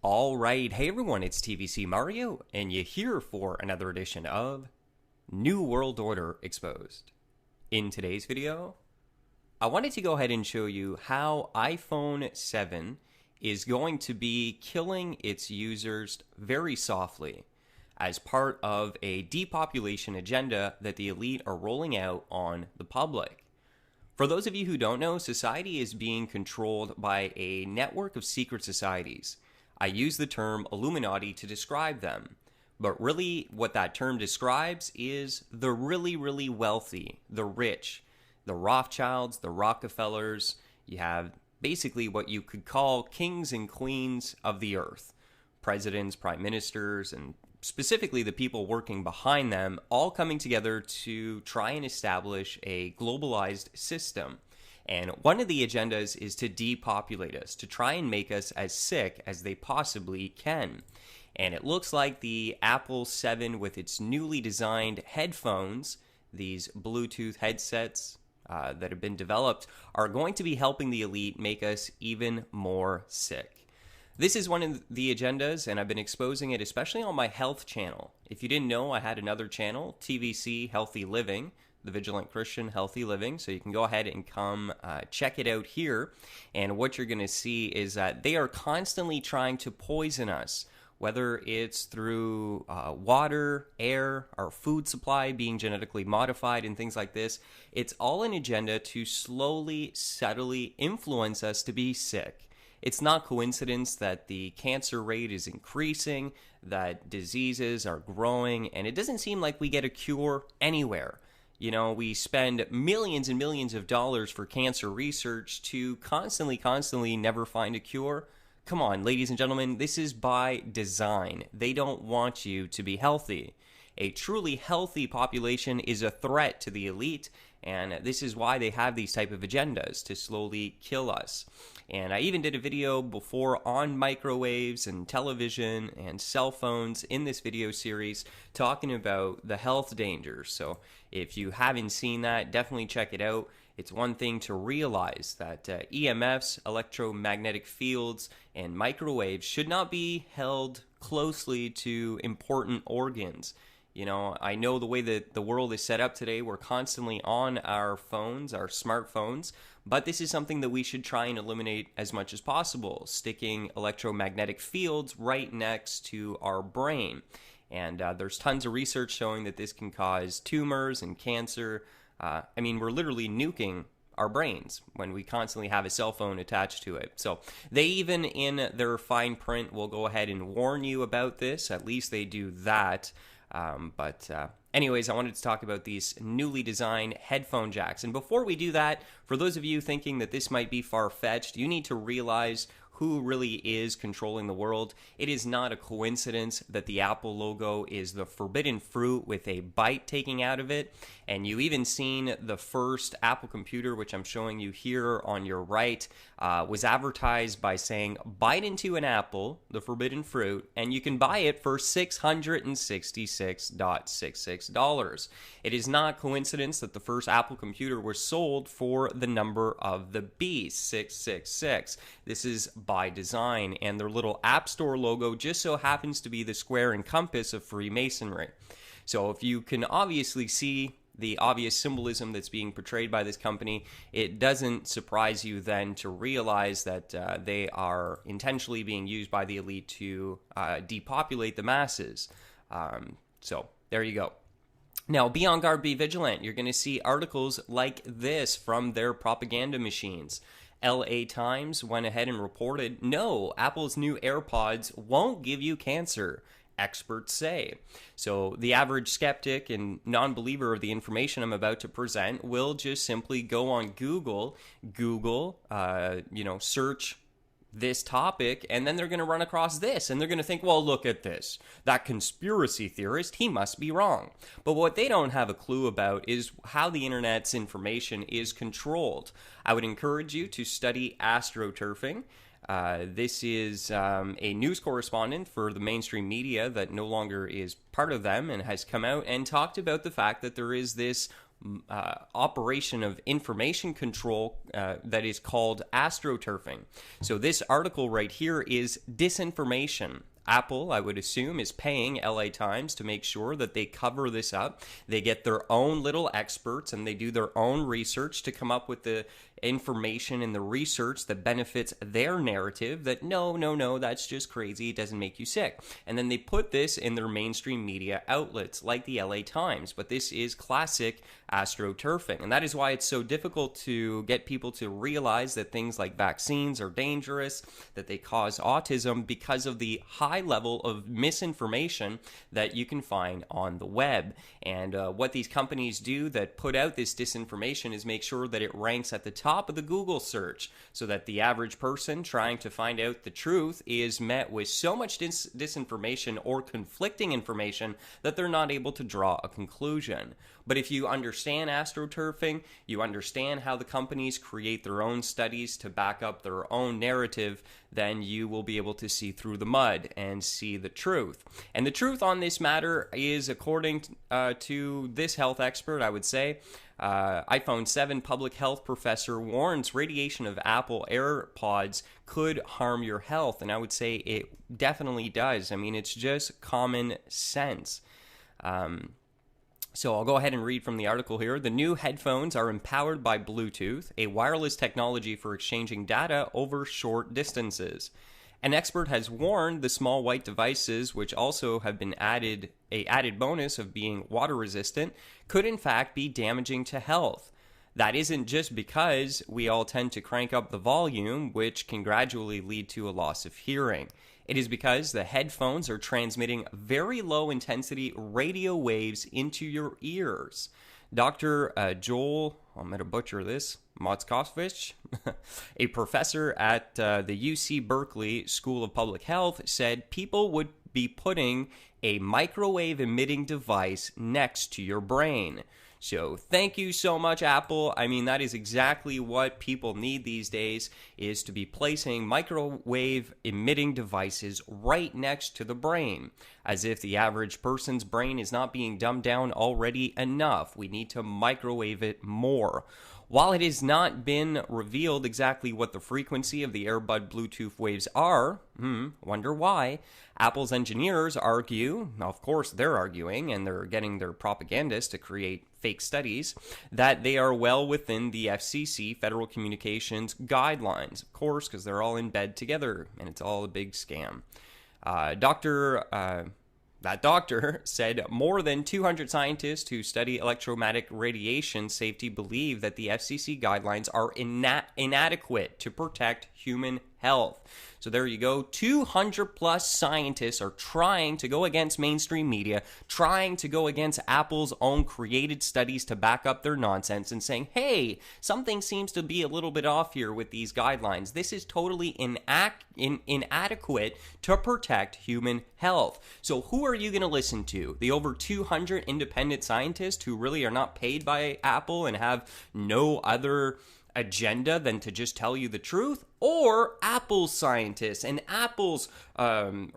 Alright, hey everyone, it's TVC Mario, and you're here for another edition of New World Order Exposed. In today's video, I wanted to go ahead and show you how iPhone 7 is going to be killing its users very softly as part of a depopulation agenda that the elite are rolling out on the public. For those of you who don't know, society is being controlled by a network of secret societies. I use the term Illuminati to describe them, but really what that term describes is the really wealthy, the rich, the Rothschilds, the Rockefellers. You have basically what you could call kings and queens of the earth, presidents, prime ministers, and specifically the people working behind them, all coming together to try and establish a globalized system. And one of the agendas is to depopulate us, to try and make us as sick as they possibly can. And it looks like the Apple 7 with its newly designed headphones, these Bluetooth headsets that have been developed, are going to be helping the elite make us even more sick. This is one of the agendas, and I've been exposing it especially on my health channel. If you didn't know, I had another channel, TVC Healthy Living, the Vigilant Christian Healthy Living, so you can go ahead and come check it out here. And what you're going to see is that they are constantly trying to poison us, whether it's through water, air, our food supply being genetically modified and things like this. It's all an agenda to slowly, subtly influence us to be sick. It's not coincidence that the cancer rate is increasing, that diseases are growing, and it doesn't seem like we get a cure anywhere. You know, we spend millions and millions of dollars for cancer research to constantly never find a cure. Come on, ladies and gentlemen, this is by design. They don't want you to be healthy. A truly healthy population is a threat to the elite, and this is why they have these type of agendas, to slowly kill us. And I even did a video before on microwaves and television and cell phones in this video series talking about the health dangers. So if you haven't seen that, definitely check it out. It's one thing to realize that EMFs, electromagnetic fields, and microwaves should not be held closely to important organs. You know, I know the way that the world is set up today, we're constantly on our phones, our smartphones, but this is something that we should try and eliminate as much as possible, sticking electromagnetic fields right next to our brain. And there's tons of research showing that this can cause tumors and cancer. We're literally nuking our brains when we constantly have a cell phone attached to it. So they even in their fine print will go ahead and warn you about this. At least they do that. Anyways, I wanted to talk about these newly designed headphone jacks. And before we do that, for those of you thinking that this might be far-fetched, you need to realize who really is controlling the world. It is not a coincidence that the Apple logo is the forbidden fruit with a bite taking out of it. And you even seen the first Apple computer, which I'm showing you here on your right, was advertised by saying, bite into an apple, the forbidden fruit, and you can buy it for $666.66. It is not coincidence that the first Apple computer was sold for the number of the beast, 666. This is by design, and their little App Store logo just so happens to be the square and compass of Freemasonry. So if you can obviously see the obvious symbolism that's being portrayed by this company, it doesn't surprise you then to realize that they are intentionally being used by the elite to depopulate the masses. So there you go. Now, be on guard, be vigilant. You're going to see articles like this from their propaganda machines. LA Times went ahead and reported, no, Apple's new AirPods won't give you cancer, experts say. So the average skeptic and non-believer of the information I'm about to present will just simply go on Google, search this topic, and then they're going to run across this, and they're going to think, well, look at this. That conspiracy theorist, he must be wrong. But what they don't have a clue about is how the internet's information is controlled. I would encourage you to study astroturfing. This is a news correspondent for the mainstream media that no longer is part of them and has come out and talked about the fact that there is this operation of information control that is called astroturfing. So this article right here is disinformation. Apple, I would assume, is paying LA Times to make sure that they cover this up. They get their own little experts and they do their own research to come up with the information and the research that benefits their narrative that no, that's just crazy, it doesn't make you sick. And then they put this in their mainstream media outlets like the LA Times. But this is classic astroturfing. And that is why it's so difficult to get people to realize that things like vaccines are dangerous, that they cause autism, because of the high level of misinformation that you can find on the web. And what these companies do that put out this disinformation is make sure that it ranks at the top of the Google search, so that the average person trying to find out the truth is met with so much disinformation or conflicting information that they're not able to draw a conclusion. But if you understand astroturfing, you understand how the companies create their own studies to back up their own narrative, then you will be able to see through the mud and see the truth. And the truth on this matter is, according to this health expert, I would say, iPhone 7 public health professor warns radiation of Apple AirPods could harm your health. And I would say it definitely does. I mean, it's just common sense. So I'll go ahead and read from the article here. The new headphones are empowered by Bluetooth, a wireless technology for exchanging data over short distances. An expert has warned the small white devices, which also have been added bonus of being water resistant, could in fact be damaging to health. That isn't just because we all tend to crank up the volume, which can gradually lead to a loss of hearing. It is because the headphones are transmitting very low intensity radio waves into your ears. Dr. Joel, I'm going to butcher this, Motzkowicz, a professor at the UC Berkeley School of Public Health, said people would be putting a microwave emitting device next to your brain. So thank you so much, Apple. I mean, that is exactly what people need these days, is to be placing microwave emitting devices right next to the brain, as if the average person's brain is not being dumbed down already enough. We need to microwave it more. While it has not been revealed exactly what the frequency of the earbud Bluetooth waves are, wonder why, Apple's engineers argue, of course they're arguing, and they're getting their propagandists to create fake studies, that they are well within the FCC, Federal Communications Guidelines, of course, because they're all in bed together, and it's all a big scam. That doctor said more than 200 scientists who study electromagnetic radiation safety believe that the FCC guidelines are inadequate to protect human health. So there you go. 200 plus scientists are trying to go against mainstream media, trying to go against Apple's own created studies to back up their nonsense, and saying, hey, something seems to be a little bit off here with these guidelines. This is totally inadequate to protect human health. So who are you going to listen to? The over 200 independent scientists who really are not paid by Apple and have no other agenda than to just tell you the truth, or Apple's scientists and Apple's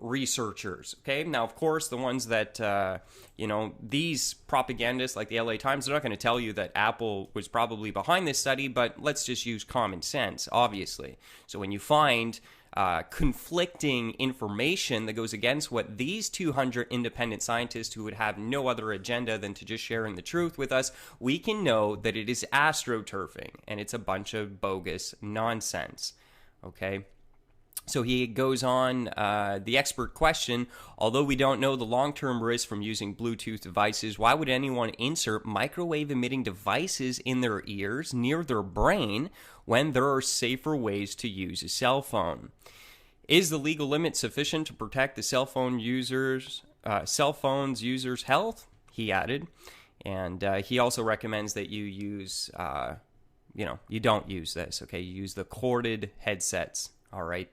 researchers? Okay, now of course the ones that these propagandists like the LA Times, they're not going to tell you that Apple was probably behind this study, but let's just use common sense, obviously. So when you find conflicting information that goes against what these 200 independent scientists, who would have no other agenda than to just sharing the truth with us, we can know that it is astroturfing and it's a bunch of bogus nonsense. Okay? So he goes on, the expert question, although we don't know the long-term risk from using Bluetooth devices, why would anyone insert microwave-emitting devices in their ears near their brain when there are safer ways to use a cell phone? Is the legal limit sufficient to protect the cell phones users' health? He added. And he also recommends that you use, you don't use this, okay? You use the corded headsets. All right.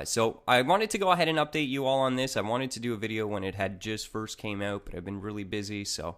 So I wanted to go ahead and update you all on this. I wanted to do a video when it had just first came out, but I've been really busy. So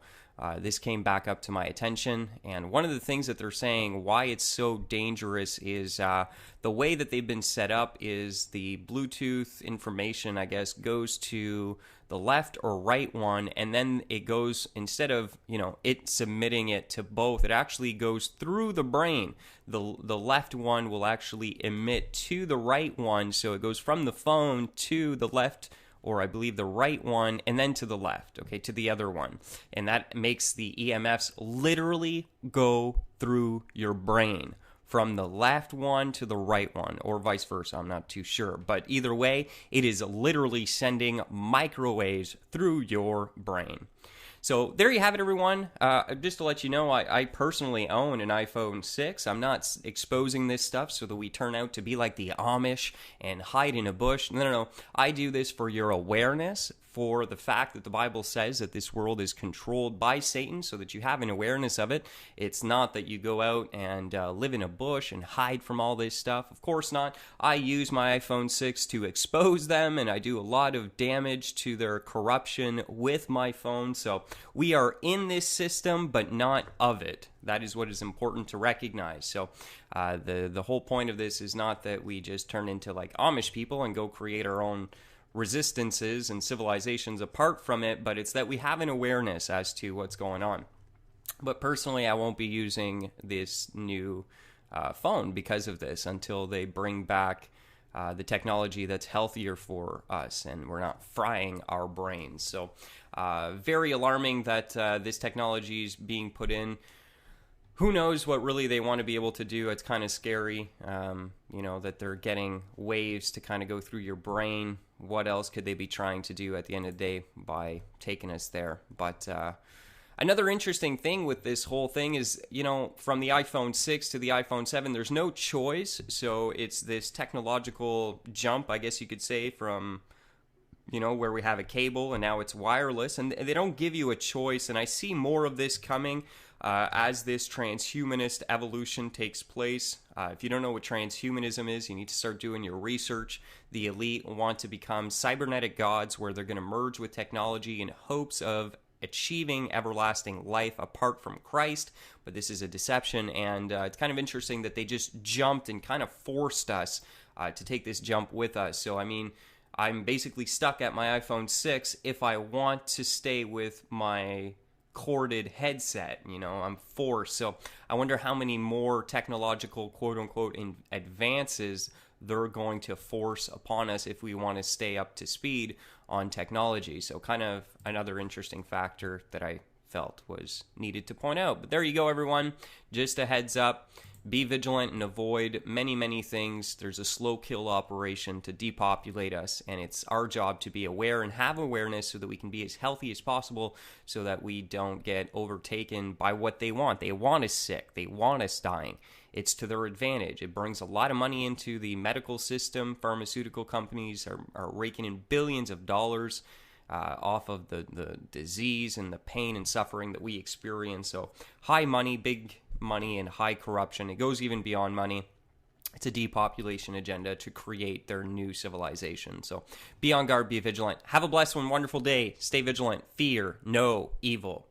this came back up to my attention, and one of the things that they're saying why it's so dangerous is the way that they've been set up is the Bluetooth information, I guess, goes to the left or right one, and then it goes, instead of, it submitting it to both, it actually goes through the brain. The left one will actually emit to the right one, so it goes from the phone to the left, or I believe the right one, and then to the left, okay, to the other one. And that makes the EMFs literally go through your brain from the left one to the right one, or vice versa. I'm not too sure. But either way, it is literally sending microwaves through your brain. So there you have it, everyone. Just to let you know, I personally own an iPhone 6. I'm not exposing this stuff so that we turn out to be like the Amish and hide in a bush. No. I do this for your awareness, for the fact that the Bible says that this world is controlled by Satan, so that you have an awareness of it. It's not that you go out and live in a bush and hide from all this stuff. Of course not. I use my iPhone 6 to expose them, and I do a lot of damage to their corruption with my phone. So we are in this system, but not of it. That is what is important to recognize. So the whole point of this is not that we just turn into like Amish people and go create our own resistances and civilizations apart from it, but it's that we have an awareness as to what's going on. But personally, I won't be using this new phone because of this until they bring back the technology that's healthier for us and we're not frying our brains. So very alarming that this technology is being put in. Who knows what really they want to be able to do? It's kind of scary, that they're getting waves to kind of go through your brain. What else could they be trying to do at the end of the day by taking us there? But another interesting thing with this whole thing is, from the iPhone 6 to the iPhone 7, there's no choice. So it's this technological jump, I guess you could say, from where we have a cable and now it's wireless, and they don't give you a choice. And I see more of this coming as this transhumanist evolution takes place. If you don't know what transhumanism is, you need to start doing your research. The elite want to become cybernetic gods, where they're going to merge with technology in hopes of achieving everlasting life apart from Christ. But this is a deception, and it's kind of interesting that they just jumped and kind of forced us to take this jump with us. So, I'm basically stuck at my iPhone 6 if I want to stay with my corded headset. I'm forced. So I wonder how many more technological quote-unquote advances they're going to force upon us if we want to stay up to speed on technology. So kind of another interesting factor that I felt was needed to point out. But there you go, everyone. Just a heads up. Be vigilant and avoid many, many things. There's a slow kill operation to depopulate us, and it's our job to be aware and have awareness so that we can be as healthy as possible, so that we don't get overtaken by what they want. They want us sick. They want us dying. It's to their advantage. It brings a lot of money into the medical system. Pharmaceutical companies are raking in billions of dollars off of the disease and the pain and suffering that we experience. So high money, big money, and high corruption. It goes even beyond money. It's a depopulation agenda to create their new civilization. So be on guard, be vigilant. Have a blessed one, wonderful day. Stay vigilant. Fear no evil.